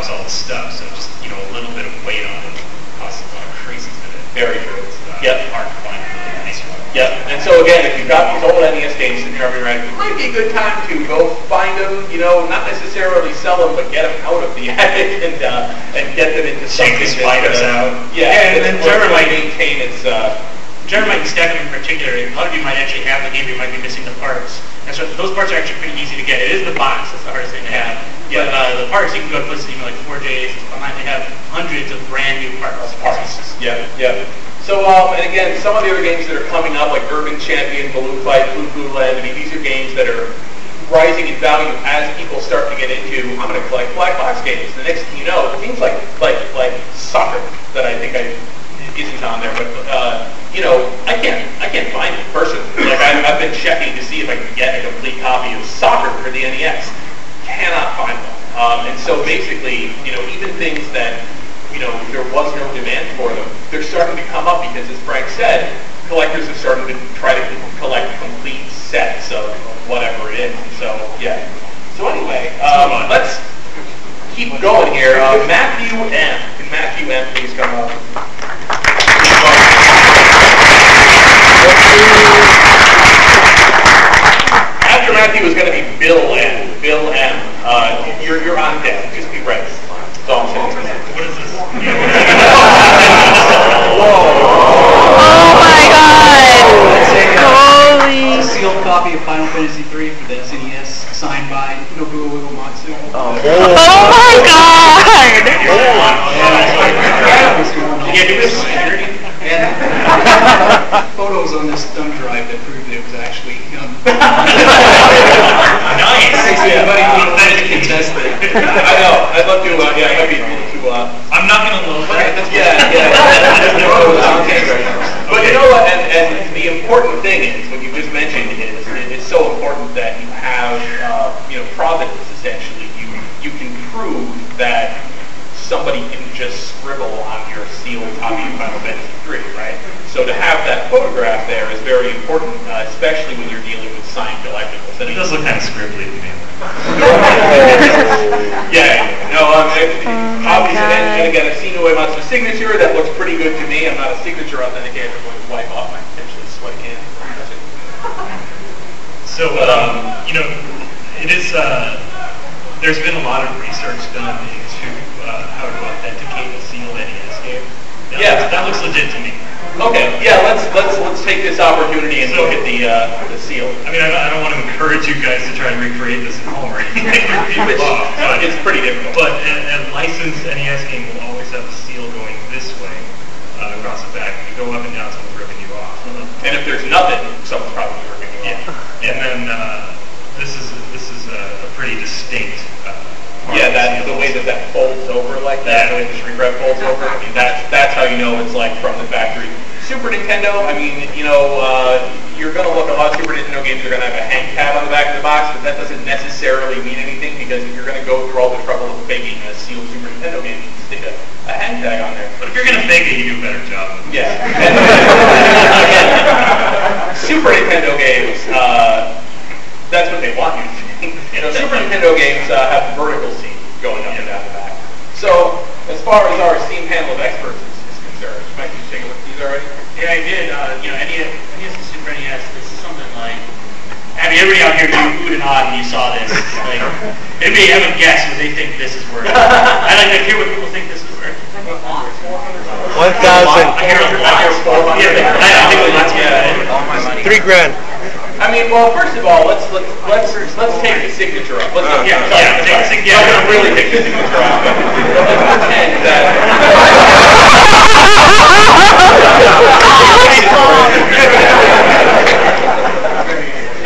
house all the stuff. So just a little bit of weight on it costs a lot of crazy today. Very true. Hard to find a really nice one. Yep. And so again, if you've got these old NES games that you're around, it might be a good time to go find them. Not necessarily sell them, but get them out of the attic and get them into shake the spiders out. Yeah, and then Jeremy might maintain its. Jeremy might stack them in particular. A lot of you might actually have the game, you might be missing the parts. And so those parts are actually pretty easy to get. It is the box that's the hardest thing to have. Yeah. But the parts, you can go to places like 4J's. Online, they have hundreds of brand new parts. Yeah. So, and again, some of the other games that are coming up, like Urban Champion, Balloon Fight, Blue Land, these are games that are rising in value as people start to get into, I'm going to collect black box games. The next thing you know, things like soccer that I think isn't on there, but I can't find it personally. Like I've been checking to see if I can get a complete copy of Soccer for the NES. Cannot find one. And so basically, even things that there was no demand for them, they're starting to come up because, as Frank said, collectors are starting to try to collect complete sets of whatever it is. So yeah. So anyway, let's keep going here. Matthew M. Can Matthew M. please come up? After Matthew is going to be Bill M. Bill M. You're on deck. Just be ready. That's all I'm saying. What is this? Oh my God! Holy! A sealed copy of Final Fantasy III for the SNES, signed by Nobuo Uematsu. Oh my God! Yeah, do this security. And photos on this thumb drive that proved that it was actually him. Nice. Anybody can contest that? I know. I'd love to. I'd be to. I'm not going to load that. But you know what? And the important thing is, what you just mentioned is, it's so important that you have, provenance. Essentially, you can prove that somebody didn't just scribble on your sealed copy of Final Fantasy III, right? So to have that photograph there is very important, especially when you're dealing with signed collectibles. And It does look kind of scribbly to me. Obviously, and again, I've seen Uematsu's signature. That looks pretty good to me. I'm not a signature authenticator. I'm going to wipe off my potentially sweaty hand. So, it is. There's been a lot of research done into how to authenticate a sealed NES game. That looks legit to me. Okay, yeah, let's take this opportunity and look at the seal. I mean, I don't want to encourage you guys to try to recreate this at home or anything. It's pretty difficult. But a licensed NES game will always have the seal going this way across the back. If you go up and down, someone's ripping you off. And if there's nothing, someone's probably ripping you off. And then this is a pretty distinct. The way that folds over like that, the way the shrink wrap folds over. I mean, that's how you know it's like from the factory. Super Nintendo, I mean, you're going to look at a lot of Super Nintendo games, they're going to have a hang tab on the back of the box, but that doesn't necessarily mean anything because if you're going to go through all the trouble of faking a sealed Super Nintendo game, you can stick a hang tag on there. But if you're going to fake it, you do a better job. Yeah. Super Nintendo games, that's what they want you to do. Super Nintendo games have vertical seams going up and down the back. So, as far as our Steam panel of experts is concerned, Mike, you take a look at these already? Yeah, I did. NES and Super NES, this is something like... I mean, everybody out here who and awed when you saw this. Like, anybody have a guess what they think this is worth? I'd like to hear what people think this is worth. 1,000. I hear a lot. Yeah, I think a lot's $3 grand. I mean, well, first of all, let's take the signature off. Let's take the signature. I'm going to really take the signature off. Let's pretend that.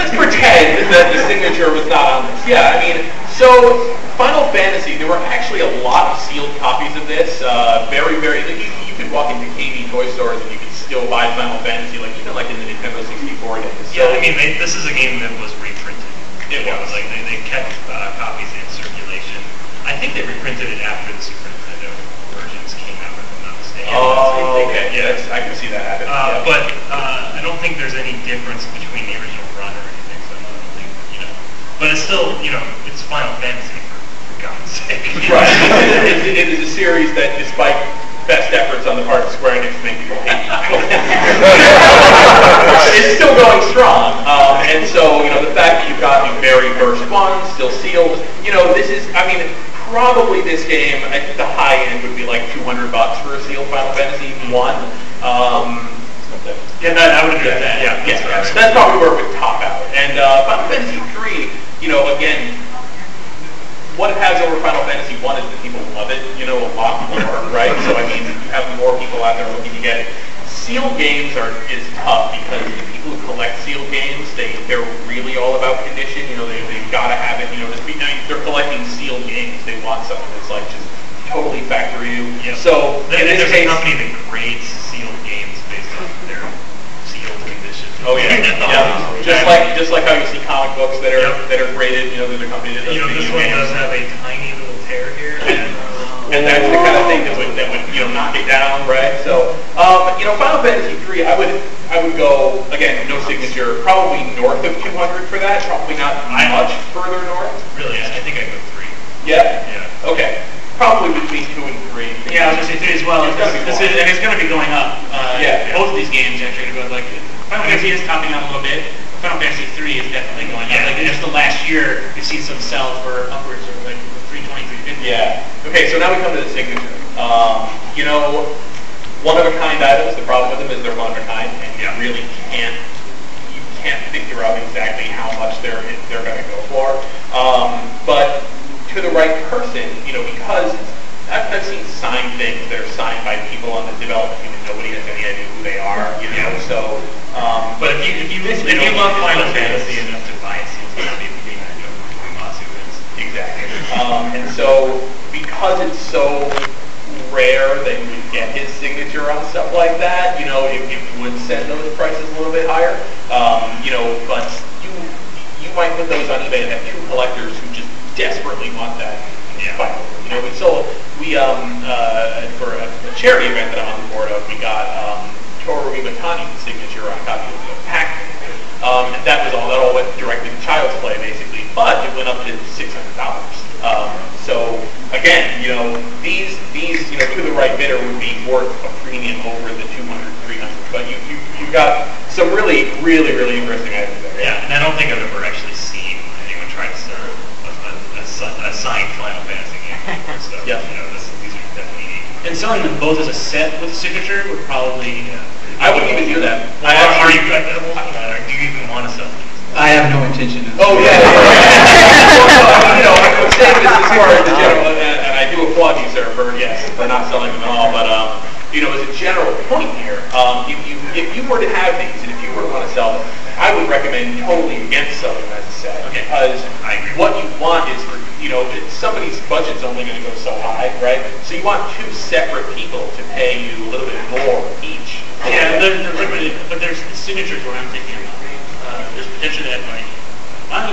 Let's pretend that the signature was not on this. Yeah, I mean, so Final Fantasy, there were actually a lot of sealed copies of this. Very, very. You could walk into KB toy stores and you could still buy Final Fantasy, even in the Nintendo 64 days. So, yeah, I mean, this is a game that was reprinted. It was like they kept copies in circulation. I think they reprinted it after the Super Nintendo versions came out, if I'm not mistaken. Oh, okay. Yeah, I can see that happen. But I don't think there's any difference between the original run or anything. So I don't think, But it's still, it's Final Fantasy. God's sake. Right. It is a series that, despite best efforts on the part of Square Enix to make people hate it's still going strong. And so, the fact that you've got the very first one still sealed, this is, probably this game, I think the high end would be like $200 for a sealed Final Fantasy 1. Yeah, I would agree with that. Yeah, so that's probably where it would top out. And Final Fantasy 3, again, what it has over Final Fantasy 1 is that people love it, a lot more, right? So, you have more people out there looking to get it. Sealed games is tough because the people who collect sealed games, they're really all about condition. They've got to have it. They're collecting sealed games. They want something that's like just totally factory new. Yep. So there's a company that grades sealed games based on their sealed condition. Oh yeah, yeah. Just like how you see comic books that are graded. There's a company that does this one does have a tiny little tear here. And that's the kind of thing that would knock it down, right? So, Final Fantasy 3, I would go, again, no signature, probably north of 200 for that, probably not much further north. Really, I think I'd go 3. Yeah? Yeah. Okay. Probably between 2 and 3. Yeah, I was going to say 3 as well. It's going to be going up. Both of these games actually are going to go, Final Fantasy is topping out a little bit. Final Fantasy 3 is definitely going up. Just the last year, you've seen some sell for upwards of 320, 350. Yeah. Okay, so now we come to the signature. One-of-a-kind items, the problem with them is they're one-of-a-kind, and you really can't figure out exactly how much they're going to go for. But to the right person, because I've seen signed things that are signed by people on the development team and nobody has any idea who they are, so... but if you love Final Fantasy enough to buy a sealed copy of the game, I know who Masu is. Exactly. And so, because it's so rare that you would get his signature on stuff like that, it would send those prices a little bit higher. But you might put those on eBay and have 2 collectors who just desperately want that. For a charity event that I'm on the board of, we got Toru Iwatani's signature on a copy of the Pac-Man. And that all went directly to Child's Play, basically, but it went up to $600. So again, these to the right bidder would be worth a premium over the 200, 300. But you've got some really, really, really interesting items there. Yeah, and I don't think I've ever actually seen anyone try to sell a signed Final Fantasy game. So, these are definitely neat. And selling them both as a set with signature would probably... I wouldn't even do that. Do you even want to sell them? I have no intention of... Oh, yeah. I would say this as far as the general, and I do applaud you, sir, for not selling them at all, but, as a general point here, if you were to have these, and if you were to want to sell them, I would recommend totally against selling them as a set, because what you want is for, somebody's budget's only going to go so high, right? So you want 2 separate people to pay you a little bit more each. Yeah, they're limited, but there's signatures where I'm thinking about. There's potentially that money.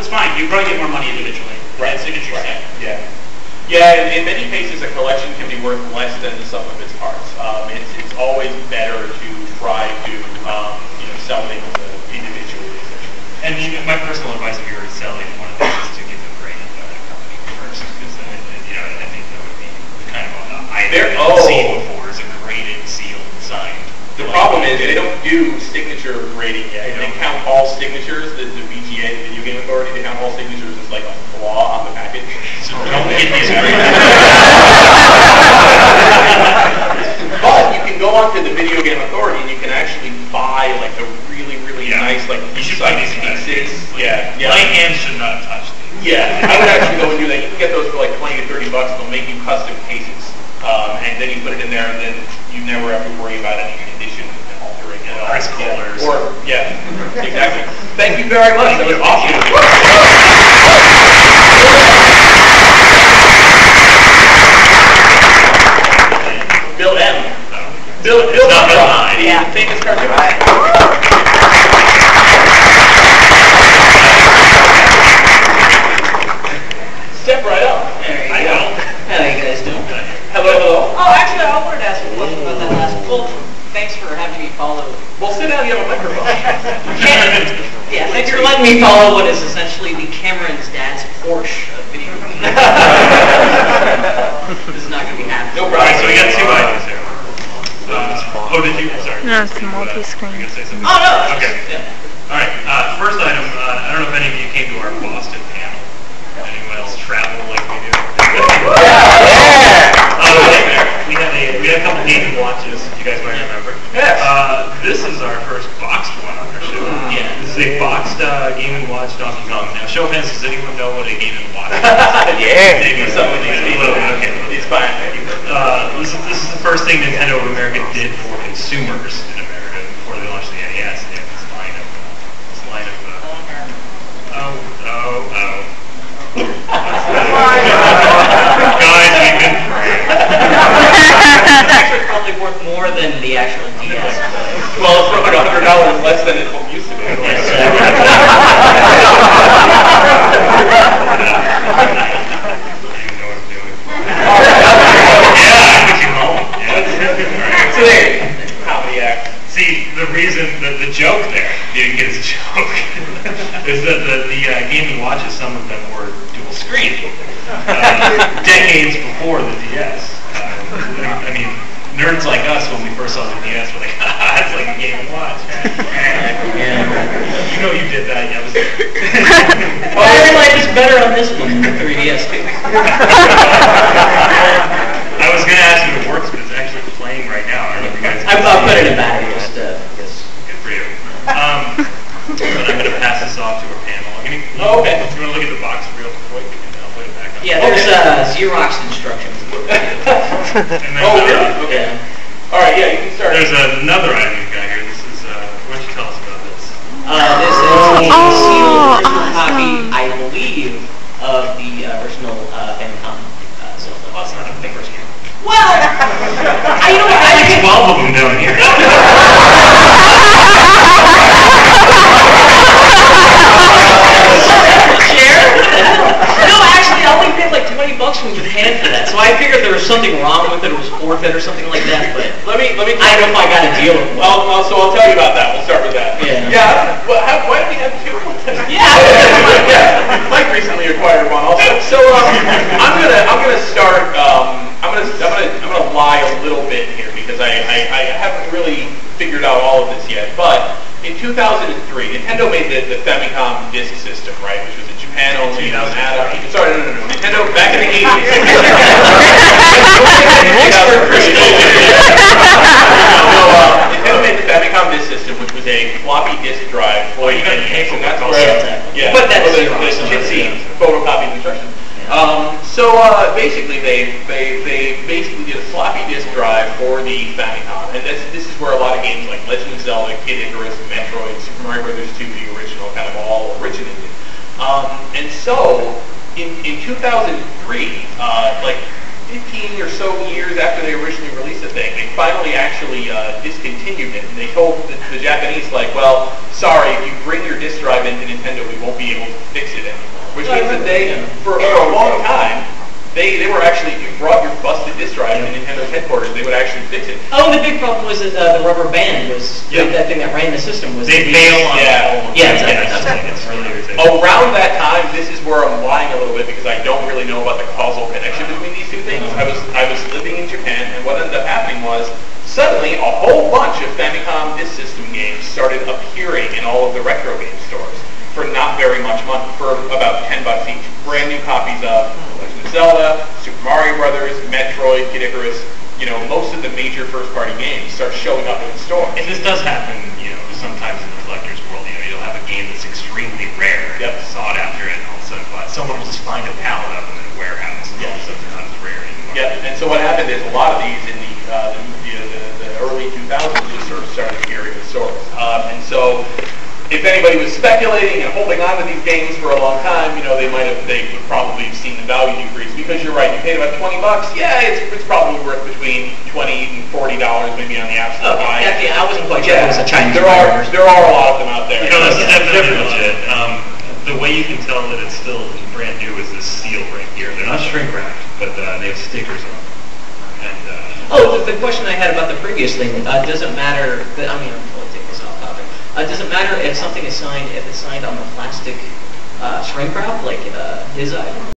It's fine. You probably get more money individually. Right. Signature set. Yeah. Yeah, in many cases, a collection can be worth less than the sum of its parts. It's always better to try to, sell things individually. And my personal advice if you were selling one of these is to get them graded by that company first, because I think that would be kind of an item I've seen before is a graded, sealed, signed. The problem is they don't do signature grading yet. They count all signatures. The VGA, the Video Game Authority, they count all signatures as like a flaw on the package. So don't get these graded. But you can go onto the Video Game Authority and you can actually buy like the really, really nice you should buy these pieces. Yeah. My hands should not touch these. Yeah, I would actually go and do that. You can get those for like $20 to $30. They'll make you custom cases. And then you put it in there, and then you never have to worry about any condition altering it. Chris Kohler's. Exactly. Thank you very much. That was awesome. Bill M. Bill M. Yeah. Famous cartoon. Step right up. There you go. How you guys doing? Hello. Oh, actually, I wanted to ask a question about that last. Well, thanks for having me follow. Well, sit down. You have a microphone. Yeah, thanks for letting me follow what is essentially the Cameron's dad's Porsche of video games. No, it's the multi-screen. You gonna say something? Oh, no. Okay. All right. First item. I don't know if any of you came to our Boston panel. Anyone else travel like we do? We had a couple Game & Watches. You guys might remember. Yes. This is our first boxed one on our show. Yeah. This is a boxed Game & Watch Donkey Kong. Now, show of hands, does anyone know what a Game & Watch is? Yeah. Maybe some of these people. Okay. He's fine. This is the first thing Nintendo of America did for consumers in America before they launched the NES. They had this line of guys, we've been praying. It's actually probably worth more than the actual DS. Well, it's probably $100 less than it used to be. So there, comedy act. See, the reason, the joke there, you didn't get his joke, is that the Game & Watches, some of them were dual screen, decades before the DS. I mean, nerds like us, when we first saw the DS, were like, haha, it's like a Game & Watch. You know you did that, yeah. Well, I realize it's better on this one than the 3DS too. I was going to ask if it works, but it's actually playing right now. I don't know if you guys I'll put it in battery just because. Good for you. But I'm going to pass this off to our panel. Okay. If you want to look at the box real quick, and I'll put it back up. Yeah, there's Xerox instructions. And then, really? Okay. Yeah. All right, yeah, you can start. There's another item we've got here. This is, why don't you tell us about this? This is a sealed original copy, I believe, of the original Famicom. Well, it's not a big first game. Well, I know I have 12 of them down here. No, actually, I only paid like $20 from Japan for that, so I figured there was something wrong with it. It was forfeit or something like that. But Let me. I don't know if I got a deal with it. So I'll tell you about that. We'll start with that. Yeah. Yeah. Well, why do we have two? Yeah. Mike recently acquired one also. So I'm gonna start. I'm gonna lie a little bit here because I haven't really figured out all of this yet. But in 2003, Nintendo made the Famicom disk system, right, which was in Japan only. Sorry, no. Nintendo back in the 80s. Nintendo made the Famicom disk system, which was a floppy disk drive. Oh, you got the paper. That's Oh, where, yeah. But that's the Xerox. chintzy photocopy instructions. Basically, they basically did a floppy disk drive for the Famicom, and this is where a lot of games like Legend of Zelda, Kid Icarus, Metroid, Super Mario Brothers 2, the original, kind of all originated. And so, in 2003, like 15 or so years after they originally released the thing, they finally actually discontinued it, and they told the Japanese, like, well, sorry, if you bring your disk drive into Nintendo, we won't be able to fix it anymore. Which means that they, for a long time, they were actually, if you brought your busted disk drive to Nintendo's headquarters, they would actually fix it. Oh, the big problem was that the rubber band was that thing that ran the system was. They fail on exactly. It's really irritating. Around that time, this is where I'm lying a little bit because I don't really know about the causal connection between these two things. I was living in Japan, and what ended up happening was suddenly a whole bunch of Famicom disk system games started appearing in all of the retro game stores for not very much money, for about $10 each. Brand new copies of Legend of Zelda, Super Mario Brothers, Metroid, Kid Icarus. You know, most of the major first-party games start showing up in the store. And this does happen, you know, sometimes in the collector's world. You know, you'll have a game that's extremely rare, sought after, and all of a sudden someone will just find a pallet of them in a warehouse, and all of a sudden they're not as rare anymore. Yeah, and so what happened is a lot of these in the early 2000s just sort of started appearing in stores. And so if anybody was speculating and holding on to these games for a long time, you know, they would probably have seen the value decrease because you're right. You paid about $20. Yeah, it's probably worth between $20 and $40 maybe on the absolute high. Yeah, I wasn't quite sure it was a Chinese. There are a lot of them out there. You know, this is definitely legit. The way you can tell that it's still brand new is this seal right here. They're not shrink wrapped, but they have stickers on them. And the question I had about the previous thing, does it matter? I'll take this off topic. Does it matter if something is signed, if it's signed on the plastic shrink wrap, like his item?